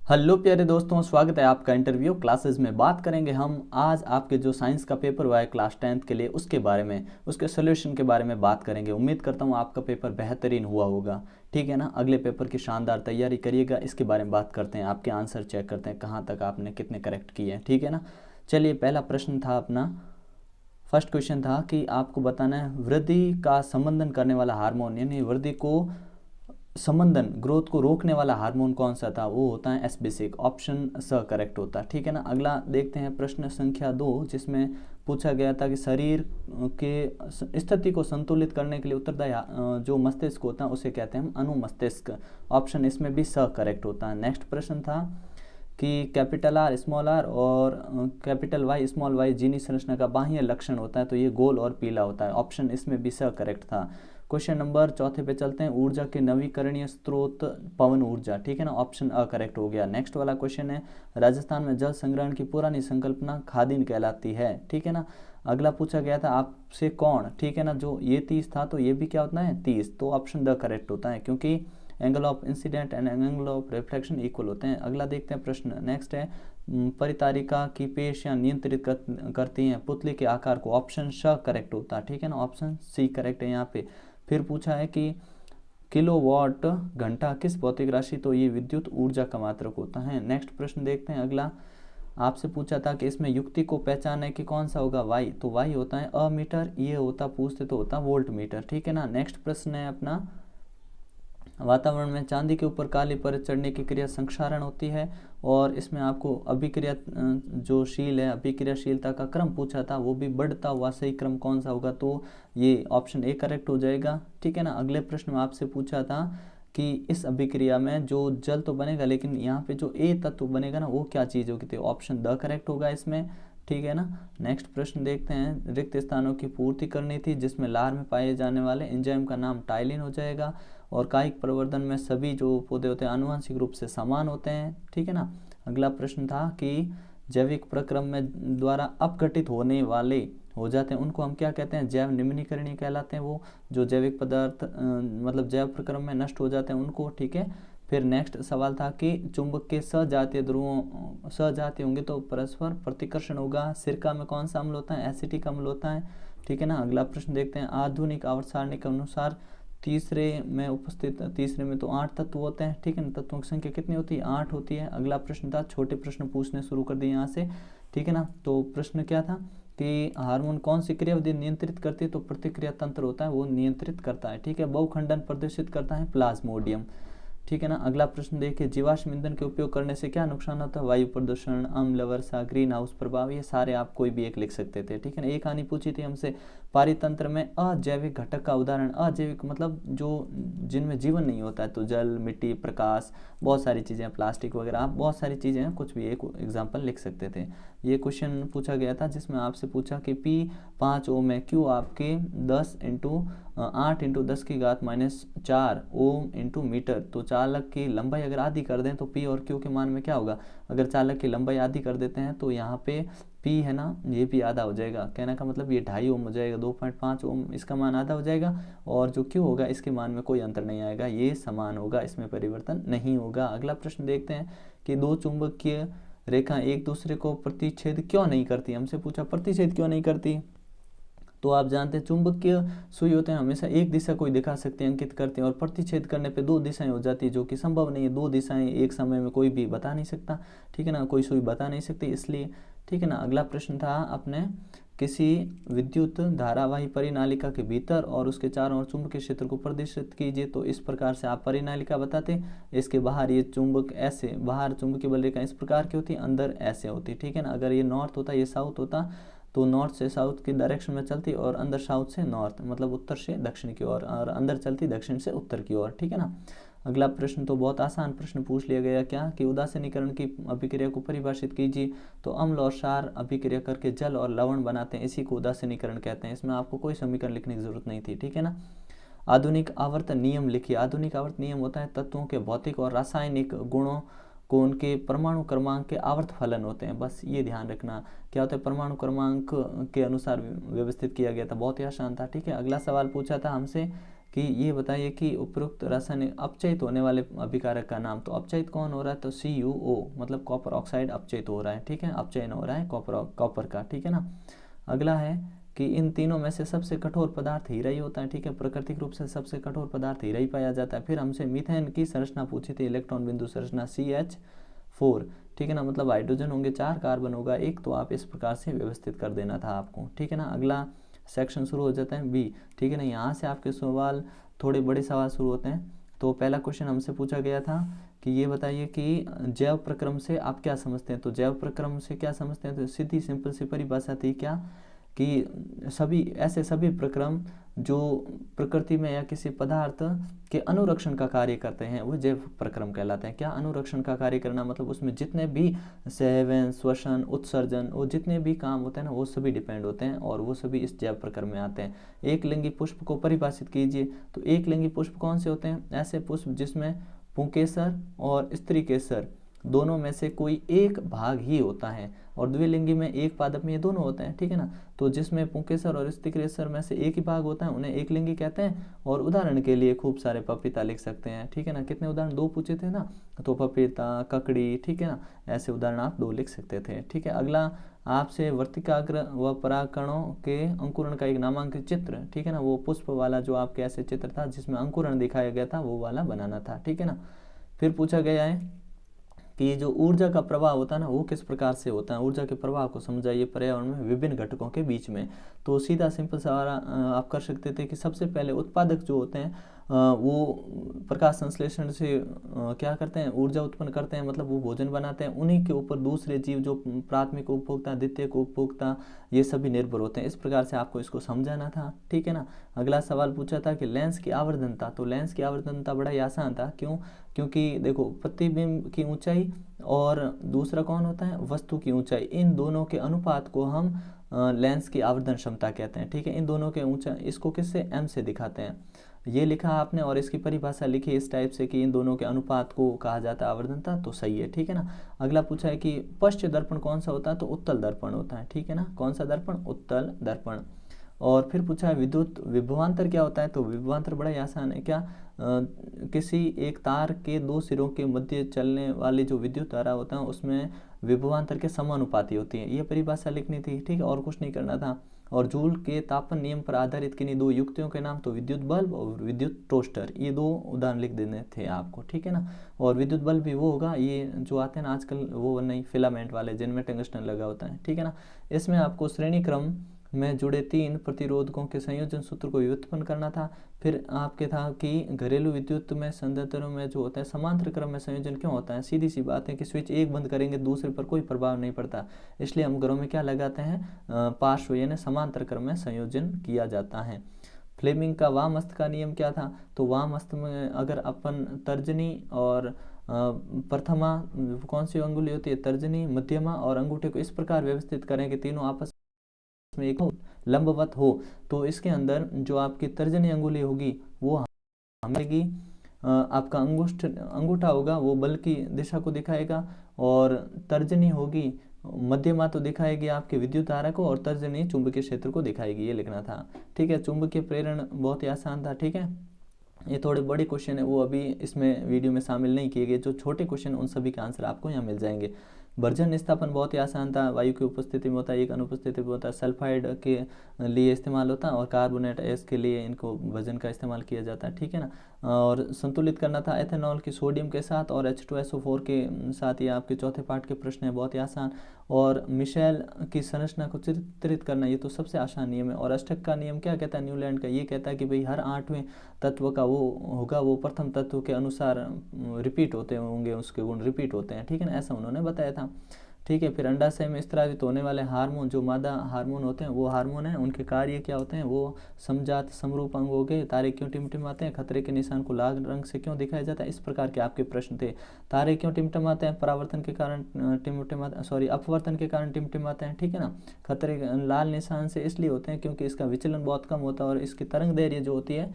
Hello प्यारे दोस्तों, स्वागत है आपका इंटरव्यू क्लासेस में। बात करेंगे हम आज आपके जो साइंस का पेपर हुआ है क्लास 10th के लिए, उसके बारे में, उसके सोल्यूशन के बारे में बात करेंगे। उम्मीद करता हूँ आपका पेपर बेहतरीन हुआ होगा। ठीक है ना, अगले पेपर की शानदार तैयारी करिएगा। इसके बारे में बात करते हैं, आपके आंसर चेक करते हैं कहाँ तक आपने कितने करेक्ट किए हैं। ठीक है ना, चलिए पहला प्रश्न था अपना, फर्स्ट क्वेश्चन था कि आपको बताना है वृद्धि का संबंधन करने वाला हार्मोन, यानी वृद्धि को संबंधन, ग्रोथ को रोकने वाला हार्मोन कौन सा था। वो होता है एस्पेसिक, ऑप्शन स करेक्ट होता है। ठीक है ना, अगला देखते हैं प्रश्न संख्या 2, जिसमें पूछा गया था कि शरीर के स्थिति को संतुलित करने के लिए उत्तरदायी जो मस्तिष्क होता है उसे कहते हैं हम अनुमस्तिष्क। ऑप्शन इसमें भी स करेक्ट होता है। नेक्स्ट प्रश्न था कि कैपिटल आर स्मॉल आर और कैपिटल वाई स्मॉल वाई जीनी संरचना का बाह्य लक्षण होता है, तो ये गोल और पीला होता है। ऑप्शन इसमें भी स करेक्ट था। क्वेश्चन नंबर चौथे पे चलते हैं, ऊर्जा के नवीकरणीय स्रोत पवन ऊर्जा। ठीक है ना, ऑप्शन अ करेक्ट हो गया। नेक्स्ट वाला क्वेश्चन है, राजस्थान में जल संग्रहण की पुरानी संकल्पना खादीन कहलाती है। ठीक है ना, अगला पूछा गया था आपसे कौन, ठीक है ना, जो ये 30 था तो ये भी क्या होता है 30, तो ऑप्शन द करेक्ट होता है, क्योंकि angle of incident and angle of reflection equal होते हैं। अगला देखते हैं प्रश्न, नेक्स्ट है, परितारिका की पेश या नियंत्रित करती हैं पुतली के आकार को। ऑप्शन श करेक्ट होता है। ठीक है ना, ऑप्शन सी करेक्ट है यहाँ पे। फिर पूछा है कि किलोवाट घंटा किस भौतिक राशि, तो ये विद्युत ऊर्जा का मात्रक होता है। नेक्स्ट प्रश्न देखते हैं, अगला आपसे पूछा था कि इसमें युक्ति को पहचानने की कौन सा होगा वाई, तो वाई होता है अमीटर, ये होता पूछते तो होता वोल्ट मीटर। ठीक है ना, नेक्स्ट प्रश्न है अपना, वातावरण में चांदी के ऊपर काली परत चढ़ने की क्रिया संक्षारण होती है, और इसमें आपको अभिक्रिया जो शील है, अभिक्रियाशीलता का क्रम पूछा था, वो भी बढ़ता हुआ सही क्रम कौन सा होगा, तो ये ऑप्शन ए करेक्ट हो जाएगा। ठीक है ना, अगले प्रश्न में आपसे पूछा था कि इस अभिक्रिया में जो जल तो बनेगा, लेकिन यहाँ पे जो ए तत्व बनेगा ना, वो क्या चीज़ होगी, तो ऑप्शन द करेक्ट होगा इसमें। ठीक है ना, नेक्स्ट प्रश्न देखते हैं, रिक्त स्थानों की पूर्ति करनी थी जिसमें लार में पाए जाने वाले एंजाइम का नाम टाइलिन हो जाएगा, और कायिक प्रवर्धन में सभी जो पौधे होते हैं आनुवंशिक रूप से समान होते हैं। ठीक है ना, अगला प्रश्न था कि जैविक प्रक्रम में द्वारा अपघटित होने वाले हो जाते हैं उनको हम क्या कहते हैं, जैव निम्नीकरणीय कहलाते हैं। वो जो जैविक पदार्थ मतलब जैव प्रक्रम में नष्ट हो जाते हैं उनको। ठीक है, फिर नेक्स्ट सवाल था कि चुंबक के सजातीय ध्रुवों सजातीय होंगे तो परस्पर प्रतिकर्षण होगा। सिरका में कौन सा अम्ल होता है, एसिटिक अम्ल होता है। ठीक है ना, अगला प्रश्न देखते हैं, आधुनिक आवर्त सारणी के अनुसार तीसरे में उपस्थित, तीसरे में तो 8 तत्व होते हैं। ठीक है ना, तत्वों की संख्या कितनी होती है, 8 होती है। अगला प्रश्न था, छोटे प्रश्न पूछने शुरू कर दिए यहाँ से। ठीक है ना, तो प्रश्न क्या था कि हार्मोन कौन सी क्रियाविधि नियंत्रित करती है, तो प्रतिक्रिया तंत्र होता है वो नियंत्रित करता है। ठीक है, बहुखंडन प्रदर्शित करता है प्लाज्मोडियम। ठीक है ना, अगला प्रश्न देखिए, जीवाश्म ईंधन के उपयोग करने से क्या नुकसान होता है, वायु प्रदूषण, अम्ल वर्षा, ग्रीन हाउस प्रभाव, ये सारे आप कोई भी एक लिख सकते थे। ठीक है ना, एक कहानी पूछी थी हमसे, पारितंत्र में अजैविक घटक का उदाहरण, अजैविक मतलब जो जिनमें जीवन नहीं होता है, तो जल, मिट्टी, प्रकाश, बहुत सारी चीज़ें, प्लास्टिक वगैरह, आप बहुत सारी चीज़ें हैं, कुछ भी एक एग्जाम्पल लिख सकते थे। ये क्वेश्चन पूछा गया था जिसमें आपसे पूछा कि P5 ओम में क्यू आपके 8 × 10⁻⁴ ओम इंटू मीटर, तो चालक की लंबाई अगर आधी कर दें तो पी और क्यू के मान में क्या होगा, अगर चालक की लंबाई आधी कर देते हैं तो यहाँ पे पी है ना, ये भी आधा हो जाएगा। कहने का मतलब ये 2.5 ओम हो जाएगा, 2.5 ओम इसका मान आधा हो जाएगा, और जो क्यू होगा इसके मान में कोई अंतर नहीं आएगा, ये समान होगा, इसमें परिवर्तन नहीं होगा। अगला प्रश्न देखते हैं कि दो चुंबकीय रेखा एक दूसरे को प्रतिच्छेद क्यों नहीं करती, हमसे पूछा प्रतिच्छेद क्यों नहीं करती, तो आप जानते हैं चुंबकीय सुई होते हैं हमेशा एक दिशा को ही दिखा सकते हैं, अंकित करते हैं, और प्रतिच्छेद करने पे दो दिशाएं हो जाती है, जो कि संभव नहीं है, दो दिशाएं एक समय में कोई भी बता नहीं सकता। ठीक है ना, कोई सुई बता नहीं सकती इसलिए। ठीक है ना, अगला प्रश्न था अपने, किसी विद्युत धारावाही परिनालिका के भीतर और उसके चारों ओर चुंबकीय क्षेत्र को प्रदर्शित कीजिए, तो इस प्रकार से आप परिनालिका बताते, इसके बाहर ये चुंबक ऐसे, बाहर चुंबकीय बल रेखा इस प्रकार की होती है, अंदर ऐसे होती। ठीक है ना, अगर ये नॉर्थ होता, ये साउथ होता, तो नॉर्थ से साउथ की डायरेक्शन में चलती, और अंदर साउथ से नॉर्थ मतलब उत्तर से दक्षिण की ओर, और अंदर चलती दक्षिण से उत्तर की ओर। ठीक है ना, अगला प्रश्न तो बहुत आसान प्रश्न पूछ लिया गया, क्या कि उदासीनीकरण की अभिक्रिया को परिभाषित कीजिए, तो अम्ल और क्षार अभिक्रिया करके जल और लवण बनाते हैं, इसी को उदासीनीकरण कहते हैं। इसमें आपको कोई समीकरण लिखने की जरूरत नहीं थी। ठीक है ना, आधुनिक आवर्त नियम लिखिए। आधुनिक आवर्त नियम होता है तत्वों के भौतिक और रासायनिक गुणों को उनके परमाणु क्रमांक के आवर्त फलन होते हैं, बस ये ध्यान रखना। क्या होता है, परमाणु क्रमांक के अनुसार व्यवस्थित किया गया था, बहुत ही आसान था। ठीक है, अगला सवाल पूछा था हमसे कि ये बताइए कि उपरोक्त रासायनिक अपचयित होने वाले अभिकारक का नाम। तो अपचयित कौन हो रहा है, तो CuO मतलब कॉपर ऑक्साइड अपचयित हो रहा है, ठीक है, अपचयन हो रहा है कॉपर का, ठीक है ना। अगला है कि इन तीनों में से सबसे कठोर पदार्थ हीरा ही होता है, ठीक है, प्राकृतिक रूप से सबसे कठोर पदार्थ हीरा ही पाया जाता है। फिर हमसे मीथेन की संरचना पूछी थी, इलेक्ट्रॉन बिंदु संरचना CH4, ठीक है ना, मतलब हाइड्रोजन होंगे 4, कार्बन होगा 1, तो आप इस प्रकार से व्यवस्थित कर देना था आपको, ठीक है ना। अगला सेक्शन शुरू हो जाता है बी, ठीक है ना। यहाँ से आपके सवाल थोड़े बड़े सवाल शुरू होते हैं। तो पहला क्वेश्चन हमसे पूछा गया था कि ये बताइए कि जैव प्रक्रम से आप क्या समझते हैं। तो जैव प्रक्रम से क्या समझते हैं, तो सीधी सिंपल सी परिभाषा थी क्या, कि सभी प्रक्रम जो प्रकृति में या किसी पदार्थ के अनुरक्षण का कार्य करते हैं वो जैव प्रक्रम कहलाते हैं। क्या अनुरक्षण का कार्य करना, मतलब उसमें जितने भी संवहन, श्वसन, उत्सर्जन, वो जितने भी काम होते हैं ना वो सभी डिपेंड होते हैं और वो सभी इस जैव प्रक्रम में आते हैं। एक लिंगी पुष्प को परिभाषित कीजिए। तो एक लिंगी पुष्प कौन से होते हैं, ऐसे पुष्प जिसमें पुंकेसर और स्त्री केसर दोनों में से कोई एक भाग ही होता है, और द्विलिंगी में एक पादप में ये दोनों होते हैं, ठीक है ना। तो जिसमें पुंकेसर और स्त्रीकेसर में से एक ही भाग होता है उन्हें एक लिंगी कहते हैं। और उदाहरण के लिए खूब सारे पपीता लिख सकते हैं, ठीक है ना। कितने उदाहरण, 2 पूछे थे ना, तो पपीता, ककड़ी, ठीक है ना, ऐसे उदाहरण आप 2 लिख सकते थे, ठीक है। अगला आपसे वर्तिकाग्र व परागकणों के अंकुरण का एक नामांकित चित्र, ठीक है ना, वो पुष्प वाला जो आपके ऐसे चित्र था जिसमें अंकुरण दिखाया गया था वो वाला बनाना था, ठीक है ना। फिर पूछा गया है कि जो ऊर्जा का प्रवाह होता है ना वो किस प्रकार से होता है, ऊर्जा के प्रवाह को समझाइए पर्यावरण में विभिन्न घटकों के बीच में। तो सीधा सिंपल सवाल आप कर सकते थे कि सबसे पहले उत्पादक जो होते हैं वो प्रकाश संश्लेषण से क्या करते हैं, ऊर्जा उत्पन्न करते हैं, मतलब वो भोजन बनाते हैं। उन्हीं के ऊपर दूसरे जीव जो प्राथमिक उपभोक्ता, द्वितीयक उपभोक्ता, ये सभी निर्भर होते हैं। इस प्रकार से आपको इसको समझाना था, ठीक है ना। अगला सवाल पूछा था कि लेंस की आवर्धनता। तो लेंस की आवर्धनता बड़ा ही आसान था, क्यों, क्योंकि देखो प्रतिबिंब की ऊंचाई और दूसरा कौन होता है, वस्तु की ऊंचाई, इन दोनों के अनुपात को हम लेंस की आवर्धन क्षमता कहते हैं, ठीक है। इन दोनों के ऊंचाई, इसको किससे, m से दिखाते हैं। ये लिखा आपने और इसकी परिभाषा लिखी इस टाइप से कि इन दोनों के अनुपात को कहा जाता है आवर्धनता, तो सही है, ठीक है ना। अगला पूछा है कि पश्च दर्पण कौन सा होता है, तो उत्तल दर्पण होता है, ठीक है ना। कौन सा दर्पण, उत्तल दर्पण। और फिर पूछा है विद्युत विभवांतर क्या होता है। तो विभवांतर बड़ा ही आसान है, क्या किसी एक तार के 2 सिरों के मध्य चलने वाली जो विद्युत धारा होता है उसमें विभवांतर के समानुपाती होती है, ये परिभाषा लिखनी थी, ठीक है, और कुछ नहीं करना था। और जूल के तापन नियम पर आधारित किन्हीं 2 युक्तियों के नाम, तो विद्युत बल्ब और विद्युत टोस्टर, ये 2 उदाहरण लिख देने थे आपको, ठीक है ना। और विद्युत बल्ब भी वो होगा, ये जो आते हैं ना आजकल, वो नहीं फिलामेंट वाले जिनमें टंगस्टन लगा होता है, ठीक है ना। इसमें आपको श्रेणी क्रम में जुड़े 3 प्रतिरोधकों के संयोजन सूत्र को व्युत्पन्न करना था। फिर आपके था कि घरेलू विद्युत में संयंत्रों में जो होता है समांतर क्रम में संयोजन क्यों होता है। सीधी सी बात है कि स्विच एक बंद करेंगे दूसरे पर कोई प्रभाव नहीं पड़ता, इसलिए हम घरों में क्या लगाते हैं, पार्श्व यानी समांतर क्रम में संयोजन किया जाता है। फ्लेमिंग का वाम हस्त का नियम क्या था। तो वाम हस्त में अगर अपन तर्जनी और प्रथमा कौन सी अंगुली होती है, तर्जनी, मध्यमा और अंगूठे को इस प्रकार व्यवस्थित करें कि तीनों आपस में एक लंबवत हो, तो इसके अंदर जो आपकी तर्जनी अंगुली होगी वो हमेगी, आपका अंगूठा होगा वो बल की दिशा को दिखाएगा, और तर्जनी होगी मध्यमा तो दिखाएगी आपके विद्युत धारा को, और तर्जनी चुंबकीय क्षेत्र को दिखाएगी, ये लिखना था, ठीक है। चुंबकीय प्रेरण बहुत ही आसान था, ठीक है। ये थोड़े बड़े क्वेश्चन है वो अभी इसमें वीडियो में शामिल नहीं किए गए, जो छोटे क्वेश्चन उन सभी का आंसर आपको यहाँ मिल जाएंगे। वर्जन निस्तापन बहुत ही आसान था, वायु की उपस्थिति में होता है, एक अनुपस्थिति में होता है, सल्फाइड के लिए इस्तेमाल होता है और कार्बोनेट एस के लिए इनको वजन का इस्तेमाल किया जाता है, ठीक है ना। और संतुलित करना था एथेनॉल की सोडियम के साथ और H2SO4 के साथ, ये आपके चौथे पार्ट के प्रश्न है, बहुत ही आसान। और मिशेल की संरचना को चित्रित करना, ये तो सबसे आसान नियम है। और अष्टक का नियम क्या कहता है, न्यूलैंड का, ये कहता है कि भाई हर 8वें तत्व का वो होगा, वो प्रथम तत्व के अनुसार रिपीट होते होंगे, उसके गुण रिपीट होते हैं, ठीक है ना, ऐसा उन्होंने बताया था, ठीक है। फिर अंडाशय में स्रावित होने वाले हार्मोन, जो मादा हार्मोन होते हैं वो हार्मोन हैं, उनके कार्य क्या होते हैं, वो समजात समरूप अंग हो गए। तारे क्यों टिमटिमाते हैं, खतरे के निशान को लाल रंग से क्यों दिखाया जाता है, इस प्रकार के आपके प्रश्न थे। तारे क्यों टिमटिमाते हैं, परावर्तन के कारण अपवर्तन के कारण टिमटिमाते हैं, ठीक है ना। खतरे लाल निशान से इसलिए होते हैं क्योंकि इसका विचलन बहुत कम होता है और इसकी तरंग दैर्घ्य जो होती है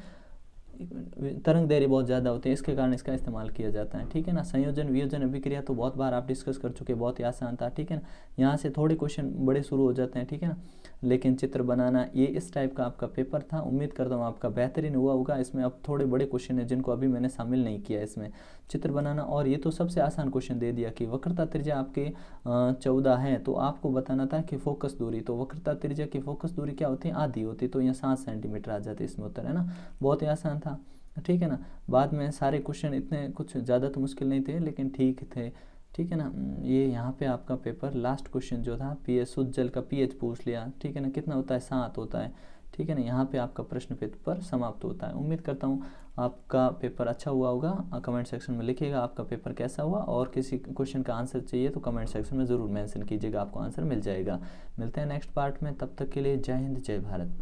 तरंग दैर्ध्य बहुत ज़्यादा होते हैं, इसके कारण इसका इस्तेमाल किया जाता है। ठीक है ना। संयोजन वियोजन अभिक्रिया तो बहुत बार आप डिस्कस कर चुके, बहुत ही आसान था। ठीक है ना। यहाँ से थोड़े क्वेश्चन बड़े शुरू हो जाते हैं। ठीक है ना। लेकिन चित्र बनाना, ये इस टाइप का आपका पेपर था। उम्मीद करता हूँ आपका बेहतरीन हुआ होगा। इसमें अब थोड़े बड़े क्वेश्चन हैं जिनको अभी मैंने शामिल नहीं किया इसमें, चित्र बनाना। और ये तो सबसे आसान क्वेश्चन दे दिया कि वक्रता त्रिज्या आपके 14 है, तो आपको बताना था कि फोकस दूरी, तो वक्रता त्रिज्या की फोकस दूरी क्या होती है, आधी होती, तो यहाँ 7 सेंटीमीटर आ जाती है इसमें उत्तर, है ना। बहुत ही आसान था। ठीक है ना। बाद में सारे क्वेश्चन इतने कुछ ज़्यादा तो मुश्किल नहीं थे, लेकिन ठीक थे। ठीक है ना। ये यहाँ पे आपका पेपर लास्ट क्वेश्चन जो था, पीएच शुद्ध जल का पीएच पूछ लिया। ठीक है ना। कितना होता है, 7 होता है। ठीक है ना। यहाँ पे आपका प्रश्न पेपर समाप्त होता है। उम्मीद करता हूँ आपका पेपर अच्छा हुआ होगा। कमेंट सेक्शन में लिखिएगा आपका पेपर कैसा हुआ, और किसी क्वेश्चन का आंसर चाहिए तो कमेंट सेक्शन में ज़रूर मेंशन कीजिएगा, आपको आंसर मिल जाएगा। मिलते हैं नेक्स्ट पार्ट में, तब तक के लिए जय हिंद जय भारत।